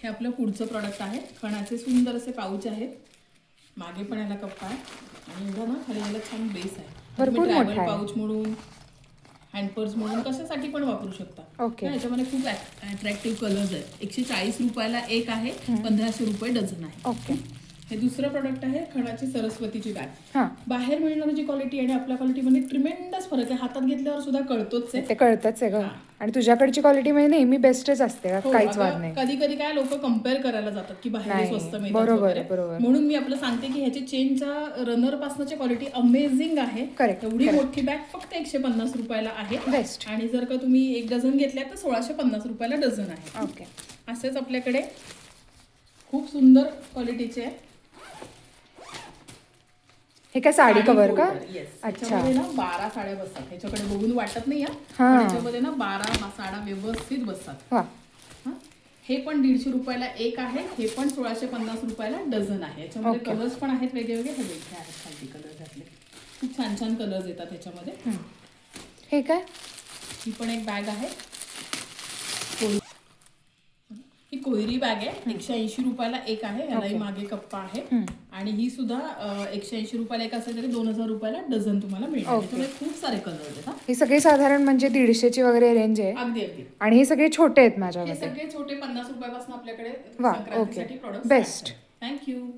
हे आपलं पुढचं प्रॉडक्ट आहे. खणाचे सुंदर असे पाऊच आहेत. मागे पण याला कप्पा आहे आणि एवढा ना खाली याला छान बेस आहे. भरपूर ट्रॅव्हल मोठा आहे. पाऊच म्हणून, हँडपर्स म्हणून कशासाठी पण वापरू शकता. ओके. याच्यामध्ये खूप अट्रॅक्टिव्ह कलर्स आहेत. 140 रुपयाला एक आहे, 1500 रुपये डझन आहे. ओके. हे दुसरं प्रोडक्ट आहे खणाची सरस्वतीची बॅग. हां, बाहेर मिळणारी जी क्वालिटी आणि आपल्या क्वालिटीमध्ये ट्रिमेंडस फरक आहे. हातात घेतल्यावर सुद्धा कळतोच आहे. ते कळतच आहे ग. हां. आणि तुझ्याकडची क्वालिटी म्हणजे नेहमी बेस्टच असते, हो, काहीच वाद नाही. कधी कधी काय लोक कम्पेअर करायला जातात की बाहेर नाही, स्वस्त मिळतात बरोबर, वगैरे. बरोबर. म्हणून मी आपलं सांगते की ह्याची चेनच्या रनर पासूनची क्वालिटी अमेझिंग आहे. Correct, एवढी correct. मोठी बॅग फक्त 150 रुपयाला आहे. बेस्ट. आणि जर का तुम्ही 1 डझन घेतल्या तर 1650 रुपयाला डझन आहे. ओके. असेच आपल्याकडे खूप सुंदर क्वालिटीचे आहे. हे काय साडी कव्हर का? Yes. अच्छा. ह्याच्यामध्ये ना 12 साड्या बसतात. ह्याच्याकडे बघून वाटत नाही हां. पण ह्याच्यामध्ये ना 12 साड्या व्यवस्थित बसतात. वा. हं? हे पण 150 रुपयाला एक आहे. हे पण 1650 रुपयाला डझन आहे. याच्यामध्ये ओके. कलर्स पण आहेत वेगवेगळे. हे वेगळे आहेत खालती कलर घातले. खूप छान छान कलर्स येतात ह्याच्यामध्ये. हे काय? ही पण एक बॅग आहे. ही कोयरी बॅग आहे. 180 रुपयाला एक आहे. यालाही मागे कप्पा आहे. आणि ही सुद्धा 180 रुपयाला एक असेल तरी 2000 रुपयाला डझन तुम्हाला मिळेल. त्याच्यामध्ये खूप सारे कलर आहेत. हे सगळे साधारण म्हणजे 150ची वगैरे रेंज आहे. अगदी अगदी. आणि हे सगळे छोटे आहेत हे माझ्यामध्ये. सगळे छोटे 50 रुपयापासून आपल्याकडे वा, संक्रांतीसाठी ओके. Product best. थँक्यू.